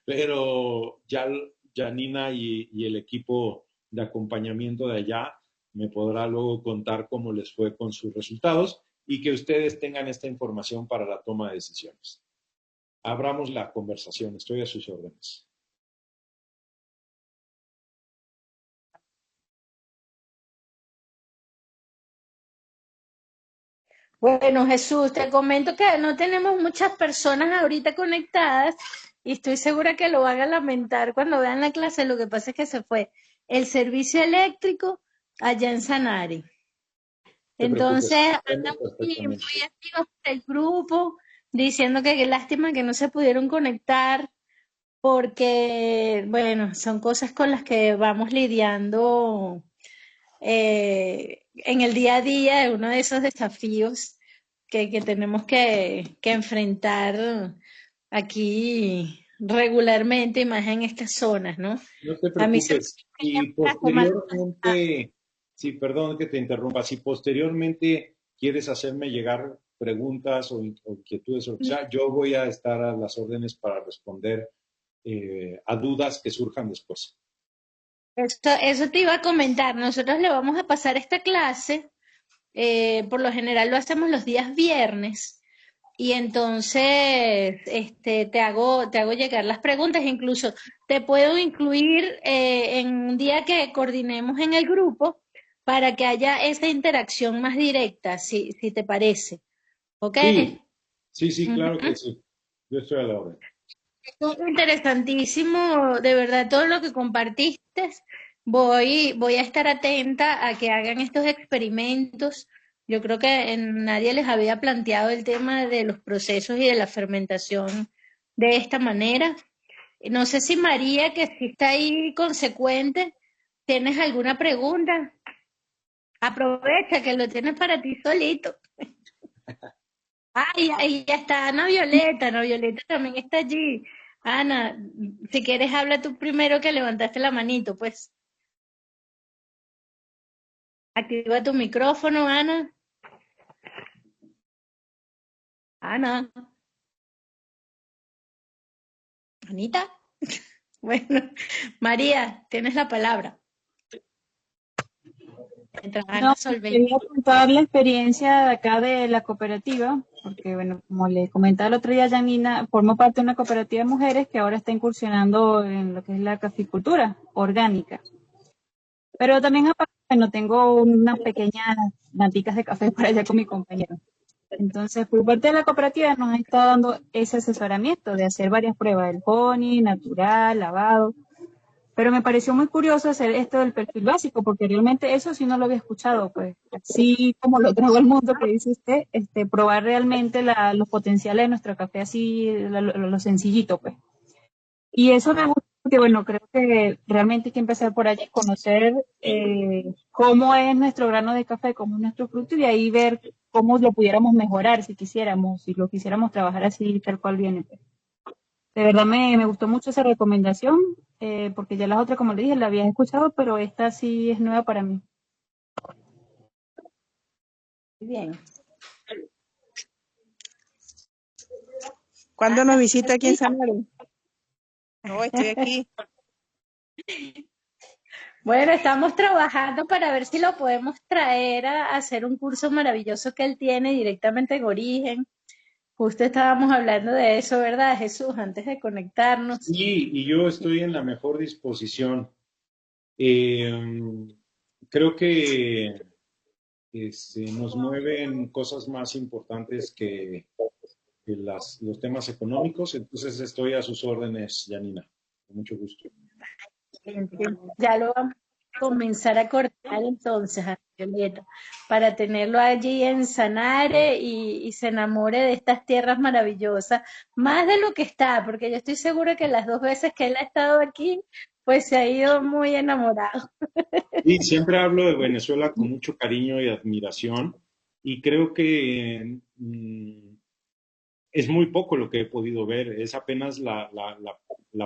pero ya Janina y el equipo de acompañamiento de allá me podrá luego contar cómo les fue con sus resultados y que ustedes tengan esta información para la toma de decisiones. Abramos la conversación, estoy a sus órdenes. Bueno, Jesús, te comento que no tenemos muchas personas ahorita conectadas y estoy segura que lo van a lamentar cuando vean la clase. Lo que pasa es que se fue el servicio eléctrico allá en Sanare. No te preocupes, Entonces, entiendo andan perfectamente. muy activos del grupo diciendo que qué lástima que no se pudieron conectar porque, bueno, son cosas con las que vamos lidiando en el día a día, uno de esos desafíos que tenemos que enfrentar aquí regularmente, y más en estas zonas, ¿no? No te A mí se me preocupes. Y la semana pasada. posteriormente, sí, perdón que te interrumpa, si posteriormente quieres hacerme llegar preguntas o inquietudes o lo que sea, yo voy a estar a las órdenes para responder a dudas que surjan después. Eso te iba a comentar. Nosotros le vamos a pasar esta clase, por lo general lo hacemos los días viernes. Y entonces te hago llegar las preguntas, incluso te puedo incluir en un día que coordinemos en el grupo para que haya esa interacción más directa, si te parece. ¿Ok? Sí, sí, sí, Ujú. claro que sí. Yo estoy a la orden. Interesantísimo, de verdad, todo lo que compartiste. Voy a estar atenta a que hagan estos experimentos. Yo creo que nadie les había planteado el tema de los procesos y de la fermentación de esta manera. No sé si María, que sí está ahí consecuente, ¿tienes alguna pregunta? Aprovecha que lo tienes para ti solito. Ay, ahí ya está Ana Violeta. Ana Violeta también está allí. Ana, si quieres habla tú primero que levantaste la manito, pues. Activa tu micrófono, Ana. Ana. Anita. Bueno, María, tienes la palabra. Mientras No, Ana solventa. quería contar la experiencia de acá de la cooperativa, porque bueno, como le comentaba el otro día, Janina forma parte de una cooperativa de mujeres que ahora está incursionando en lo que es la caficultura orgánica. Pero también aparte, bueno, tengo unas pequeñas maticas de café para allá con mi compañero. Entonces, por parte de la cooperativa nos ha estado dando ese asesoramiento de hacer varias pruebas, el pony, natural, lavado. Pero me pareció muy curioso hacer esto del perfil básico, porque realmente eso sí no lo había escuchado, pues así como lo trajo al mundo que dice usted, probar realmente los potenciales de nuestro café así, lo sencillito, pues. Y eso me gusta porque bueno, creo que realmente hay que empezar por allí, conocer cómo es nuestro grano de café, cómo es nuestro fruto y de ahí ver cómo lo pudiéramos mejorar si quisiéramos, si lo quisiéramos trabajar así tal cual viene. De verdad me gustó mucho esa recomendación, porque ya las otras, como le dije, la había escuchado, pero esta sí es nueva para mí. Bien. ¿Cuándo nos visita aquí en Sanare? No, estoy aquí. Bueno, estamos trabajando para ver si lo podemos traer a hacer un curso maravilloso que él tiene directamente en Origen. Justo estábamos hablando de eso, ¿verdad, Jesús? Antes de conectarnos. Y yo estoy en la mejor disposición. Eh, Creo que nos mueven cosas más importantes que los temas económicos, entonces estoy a sus órdenes, Janina, con mucho gusto. Ya lo vamos a comenzar a cortar entonces, a Violeta, para tenerlo allí en Sanare y se enamore de estas tierras maravillosas, más de lo que está, porque yo estoy segura que las 2 veces que él ha estado aquí, pues se ha ido muy enamorado. Sí, siempre hablo de Venezuela con mucho cariño y admiración y creo que es muy poco lo que he podido ver, es apenas la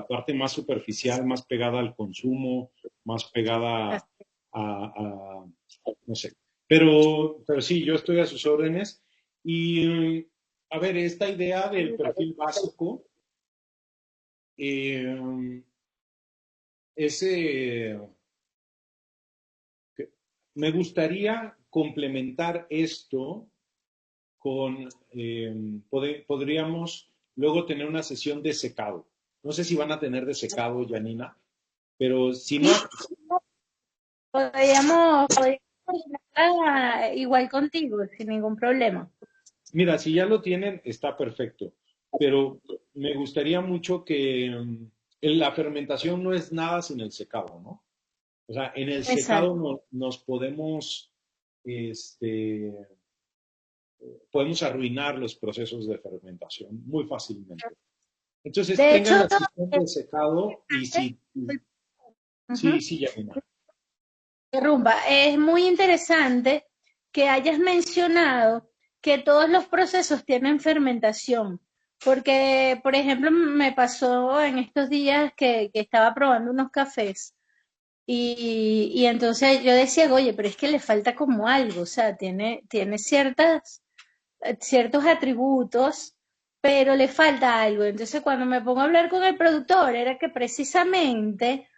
parte más superficial, más pegada al consumo, más pegada a no sé. Pero sí, yo estoy a sus órdenes y, a ver, esta idea del perfil básico, eh, ese, me gustaría complementar esto con, podríamos luego tener una sesión de secado. No sé si van a tener de secado, Janina, pero si no, Podríamos igual contigo, sin ningún problema. mira, si ya lo tienen, está perfecto, pero me gustaría mucho que la fermentación no es nada sin el secado, ¿no? O sea, en el secado Exacto. nos podemos, este, podemos arruinar los procesos de fermentación muy fácilmente. Entonces, De tengan hecho, la sesión de secado y si, sí, ujú, sí, Janina. Rumba, es muy interesante que hayas mencionado que todos los procesos tienen fermentación, porque, por ejemplo, me pasó en estos días que estaba probando unos cafés y entonces yo decía, oye, pero es que le falta como algo, o sea, tiene ciertos atributos, pero le falta algo. Entonces, cuando me pongo a hablar con el productor, era que precisamente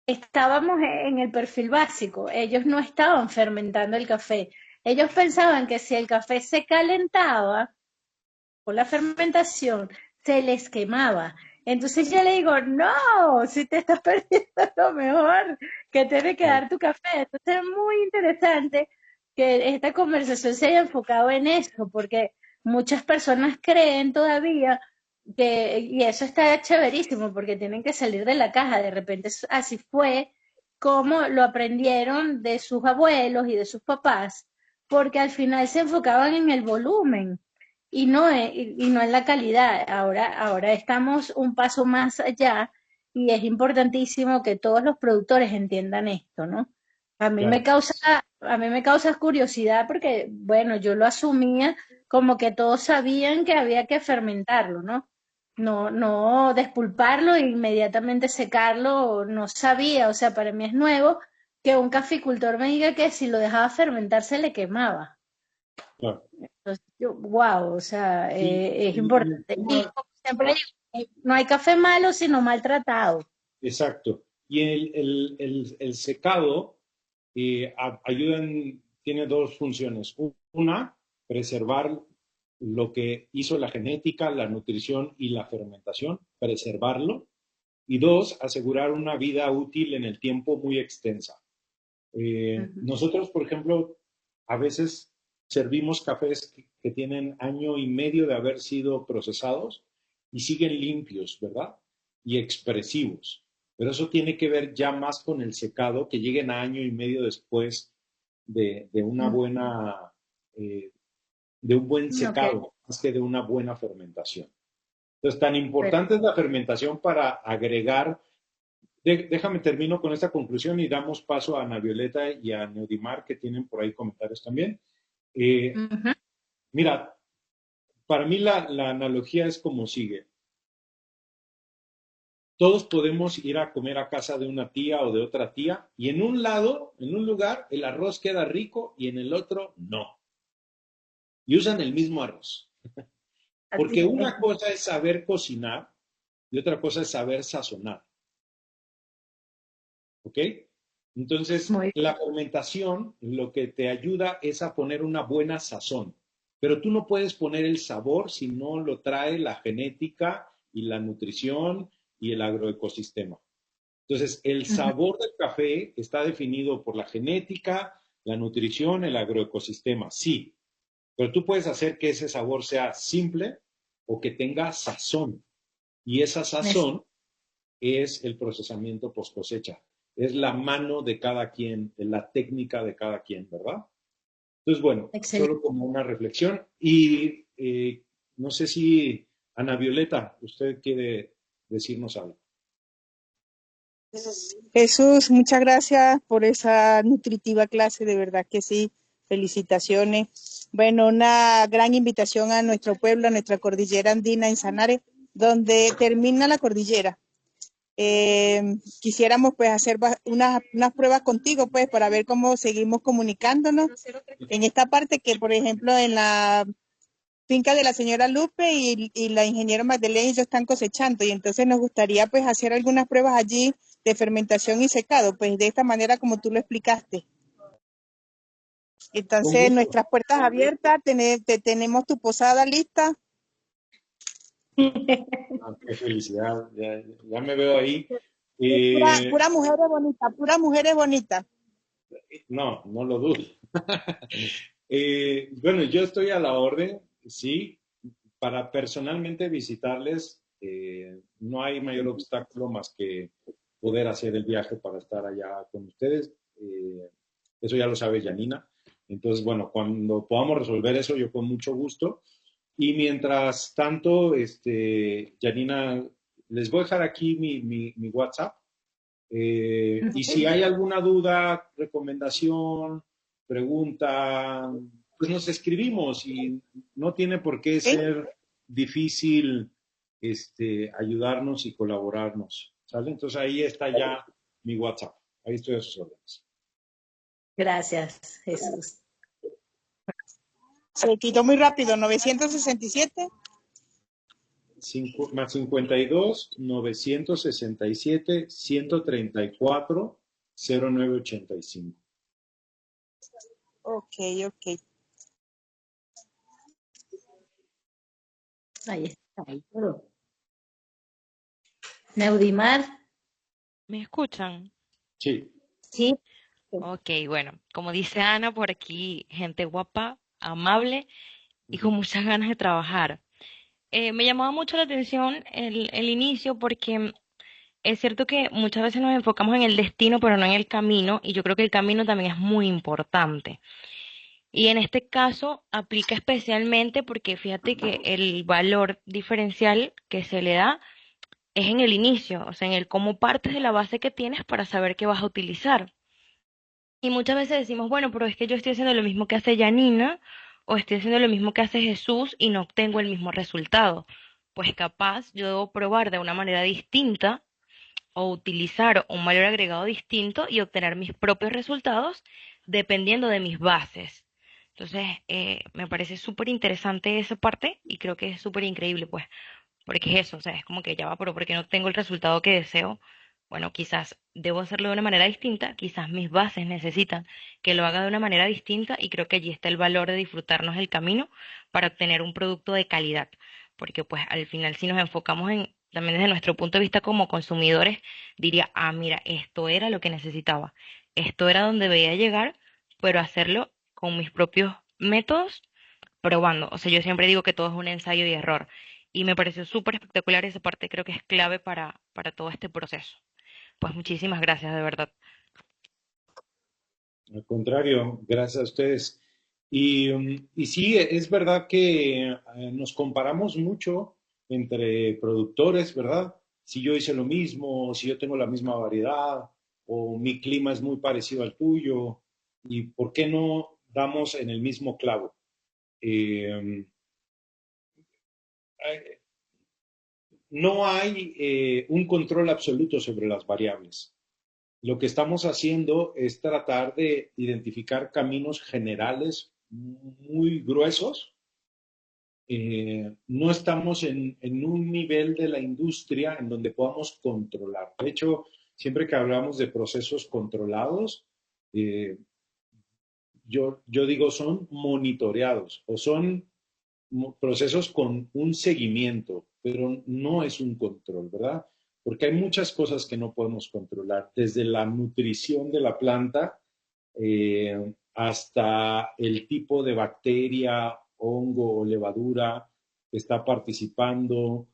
estábamos en el perfil básico. Ellos no estaban fermentando el café. Ellos pensaban que si el café se calentaba con la fermentación, se les quemaba. Entonces yo le digo, no, si te estás perdiendo lo mejor que tiene que dar tu café. Entonces es muy interesante que esta conversación se haya enfocado en eso, porque muchas personas creen todavía que, y eso está chéverísimo, porque tienen que salir de la caja. De repente así fue como lo aprendieron de sus abuelos y de sus papás, porque al final se enfocaban en el volumen y no en la calidad. Ahora estamos un paso más allá y es importantísimo que todos los productores entiendan esto, ¿no? Claro. A mí me causa curiosidad porque, bueno, yo lo asumía como que todos sabían que había que fermentarlo, ¿no? No despulparlo e inmediatamente secarlo, no sabía, o sea, para mí es nuevo que un caficultor me diga que si lo dejaba fermentar se le quemaba. Claro. Entonces, wow, o sea, Y es el importante. Y tema, como siempre digo, no hay café malo, sino maltratado. exacto. Y el secado ayudan, tiene dos funciones. Una, preservar lo que hizo la genética, la nutrición y la fermentación, preservarlo. Y dos, asegurar una vida útil en el tiempo muy extensa. Ujú. Nosotros, por ejemplo, a veces servimos cafés que tienen año y medio de haber sido procesados y siguen limpios, ¿verdad? Y expresivos. Pero eso tiene que ver ya más con el secado, que lleguen a año y medio después de una buena, eh, de un buen Ok, secado, más que de una buena fermentación. Entonces, tan pero importante es la fermentación para agregar déjame termino con esta conclusión y damos paso a Ana Violeta y a Neudimar, que tienen por ahí comentarios también. Ujú. Mira, para mí la analogía es como sigue. Todos podemos ir a comer a casa de una tía o de otra tía y en un lado, en un lugar, el arroz queda rico y en el otro no. Y usan el mismo arroz. Así Porque es. una cosa es saber cocinar y otra cosa es saber sazonar. ¿Ok? Entonces, Muy la fermentación lo que te ayuda es a poner una buena sazón. Pero tú no puedes poner el sabor si no lo trae la genética y la nutrición y el agroecosistema. Entonces, el bien. sabor del café está definido por la genética, la nutrición, el agroecosistema, sí, pero tú puedes hacer que ese sabor sea simple o que tenga sazón. Y esa Es sazón es el procesamiento post cosecha. Es la mano de cada quien, la técnica de cada quien, ¿verdad? Entonces, bueno, excelente. solo como una reflexión. Y no sé si Ana Violeta, usted quiere decirnos algo. Jesús, muchas gracias por esa nutritiva clase, de verdad que sí. Felicitaciones. Bueno, una gran invitación a nuestro pueblo, a nuestra cordillera andina en Sanare, donde termina la cordillera. Quisiéramos pues hacer unas pruebas contigo pues para ver cómo seguimos comunicándonos en esta parte que por ejemplo en la finca de la señora Lupe y la ingeniera Magdalena ellos están cosechando y entonces nos gustaría pues hacer algunas pruebas allí de fermentación y secado, pues de esta manera como tú lo explicaste. Con Entonces gusto. nuestras puertas abiertas, tenemos tu posada lista. Ah, qué felicidad, ya me veo ahí. Pura mujeres bonitas, pura mujeres bonitas. No, no lo dudo. Bueno, yo estoy a la orden, sí, para personalmente visitarles. No hay mayor obstáculo más que poder hacer el viaje para estar allá con ustedes. Eso ya lo sabe Janina. Entonces, bueno, cuando podamos resolver eso, yo con mucho gusto. Y mientras tanto, Janina, les voy a dejar aquí mi WhatsApp. Y si hay alguna duda, recomendación, pregunta, pues nos escribimos y no tiene por qué ¿Sí? ser difícil ayudarnos y colaborarnos. ¿Sale? Entonces ahí está ya mi WhatsApp. Ahí estoy a sus órdenes. Gracias, Jesús. Se quitó muy rápido, 967. Más 52 967 134 0985. Ok, ok. Ahí está. Ahí todo. Neudimar, ¿Me escuchan? Sí. sí. Ok, bueno, como dice Ana, por aquí, gente guapa, amable y con muchas ganas de trabajar. Me llamaba mucho la atención el inicio porque es cierto que muchas veces nos enfocamos en el destino, pero no en el camino, y yo creo que el camino también es muy importante. Y en este caso aplica especialmente porque fíjate que el valor diferencial que se le da es en el inicio, o sea, en el cómo partes de la base que tienes para saber qué vas a utilizar. Y muchas veces decimos, bueno, pero es que yo estoy haciendo lo mismo que hace Janina o estoy haciendo lo mismo que hace Jesús y no obtengo el mismo resultado. Pues capaz yo debo probar de una manera distinta o utilizar un valor agregado distinto y obtener mis propios resultados dependiendo de mis bases. Entonces, me parece súper interesante esa parte y creo que es súper increíble, pues, porque es eso, o sea, es como que ya va, pero porque no tengo el resultado que deseo, bueno, quizás debo hacerlo de una manera distinta, quizás mis bases necesitan que lo haga de una manera distinta y creo que allí está el valor de disfrutarnos el camino para obtener un producto de calidad, porque pues al final si nos enfocamos en, también desde nuestro punto de vista como consumidores, diría, ah, mira, esto era lo que necesitaba, esto era donde debía llegar, pero hacerlo con mis propios métodos probando. O sea, yo siempre digo que todo es un ensayo y error. Y me pareció súper espectacular esa parte, creo que es clave para todo este proceso. Pues muchísimas gracias, de verdad. Al contrario, gracias a ustedes. Y sí, es verdad que nos comparamos mucho entre productores, ¿verdad? si yo hice lo mismo, si yo tengo la misma variedad, o mi clima es muy parecido al tuyo, y por qué no damos en el mismo clavo. Eh, no hay un control absoluto sobre las variables. Lo que estamos haciendo es tratar de identificar caminos generales muy gruesos. No estamos en un nivel de la industria en donde podamos controlar. De hecho, siempre que hablamos de procesos controlados, eh, yo digo son monitoreados o son procesos con un seguimiento, pero no es un control, ¿verdad? Porque hay muchas cosas que no podemos controlar, desde la nutrición de la planta hasta el tipo de bacteria, hongo o levadura que está participando.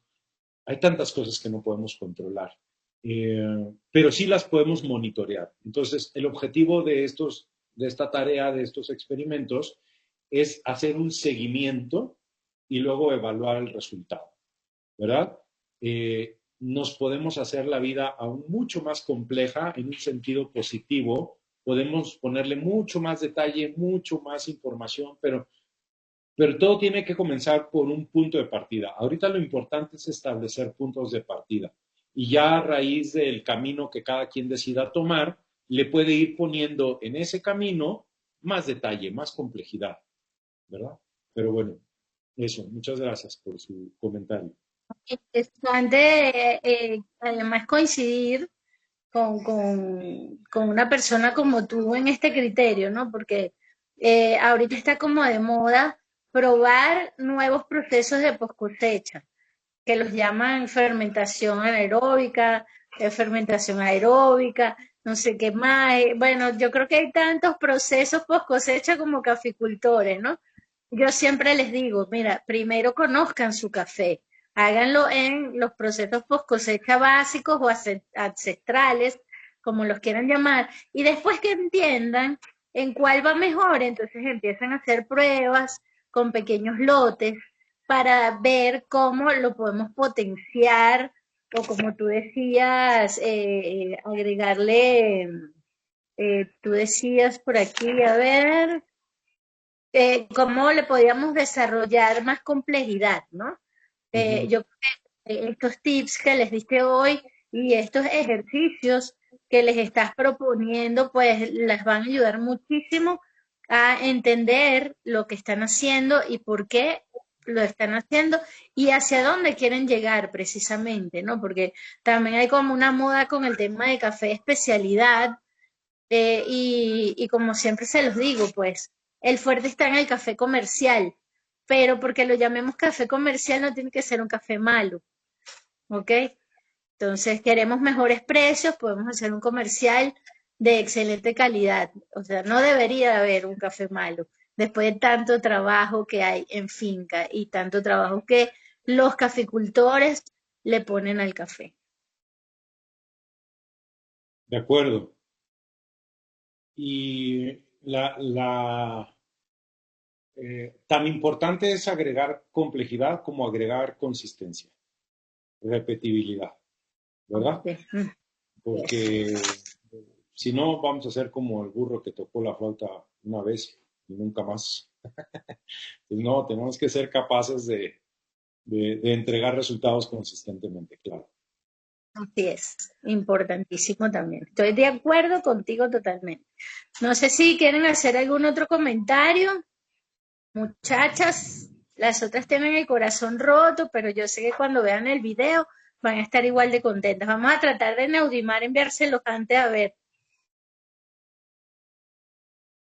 Hay tantas cosas que no podemos controlar, pero sí las podemos monitorear. Entonces, el objetivo de esta tarea, de estos experimentos, es hacer un seguimiento y luego evaluar el resultado, ¿verdad? Nos podemos hacer la vida aún mucho más compleja en un sentido positivo, podemos ponerle mucho más detalle, mucho más información, pero todo tiene que comenzar por un punto de partida. Ahorita lo importante es establecer puntos de partida y ya a raíz del camino que cada quien decida tomar, le puede ir poniendo en ese camino más detalle, más complejidad, ¿verdad? Pero bueno, eso, muchas gracias por su comentario. Interesante, además coincidir con una persona como tú en este criterio, ¿no? Porque ahorita está como de moda probar nuevos procesos de post cosecha, que los llaman fermentación anaeróbica, fermentación aeróbica, no sé qué más. Bueno, yo creo que hay tantos procesos post cosecha como caficultores, ¿no? Yo siempre les digo, mira, primero conozcan su café, háganlo en los procesos post cosecha básicos o ancestrales, como los quieran llamar, y después que entiendan en cuál va mejor, entonces empiezan a hacer pruebas con pequeños lotes para ver cómo lo podemos potenciar o como tú decías, agregarle, tú decías por aquí, a ver, cómo le podíamos desarrollar más complejidad, ¿no? Yo creo que estos tips que les diste hoy y estos ejercicios que les estás proponiendo, pues les van a ayudar muchísimo a entender lo que están haciendo y por qué lo están haciendo y hacia dónde quieren llegar precisamente, ¿no? Porque también hay como una moda con el tema de café especialidad y como siempre se los digo, pues el fuerte está en el café comercial, pero porque lo llamemos café comercial no tiene que ser un café malo, ¿ok? Entonces queremos mejores precios, podemos hacer un comercial de excelente calidad. O sea, no debería haber un café malo después de tanto trabajo que hay en finca y tanto trabajo que los caficultores le ponen al café. De acuerdo. Y tan importante es agregar complejidad como agregar consistencia, repetibilidad, ¿verdad? Sí. Porque si no, vamos a ser como el burro que tocó la flauta una vez y nunca más. Pues no, tenemos que ser capaces de entregar resultados consistentemente, claro. Así es, importantísimo también. Estoy de acuerdo contigo totalmente. No sé si quieren hacer algún otro comentario. Muchachas, las otras tienen el corazón roto, pero yo sé que cuando vean el video van a estar igual de contentas. Vamos a tratar de Neudimar enviárselos antes a ver.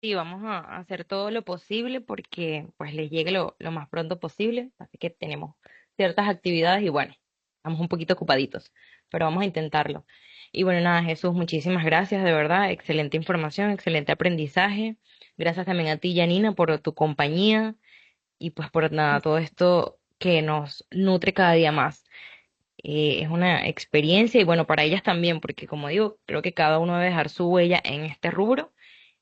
Sí, vamos a hacer todo lo posible porque pues les llegue lo más pronto posible. Así que tenemos ciertas actividades y bueno, estamos un poquito ocupaditos, pero vamos a intentarlo. Y bueno, nada, Jesús, muchísimas gracias, de verdad. Excelente información, excelente aprendizaje. Gracias también a ti, Janina, por tu compañía y pues por nada, todo esto que nos nutre cada día más. Es una experiencia y bueno, para ellas también, porque como digo, creo que cada uno debe dejar su huella en este rubro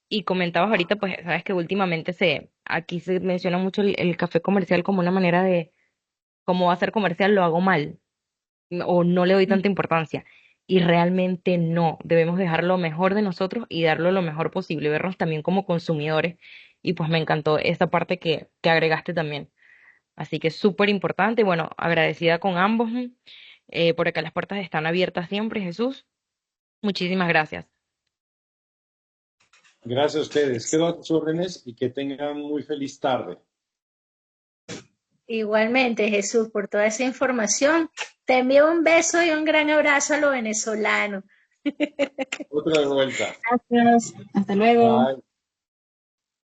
y comentabas ahorita, pues, sabes que últimamente aquí se menciona mucho el café comercial como una manera de, cómo va a ser comercial, lo hago mal. o no le doy tanta importancia. Y realmente no, debemos dejar lo mejor de nosotros y darlo lo mejor posible, vernos también como consumidores. Y pues me encantó esta parte que agregaste también. Así que súper importante. Bueno, agradecida con ambos. Por acá las puertas están abiertas siempre, Jesús. Muchísimas gracias. Gracias a ustedes. Quedo a sus órdenes y que tengan muy feliz tarde. Igualmente, Jesús, por toda esa información. Te envío un beso y un gran abrazo a los venezolanos. Otra de vuelta. Gracias. Hasta luego. Bye.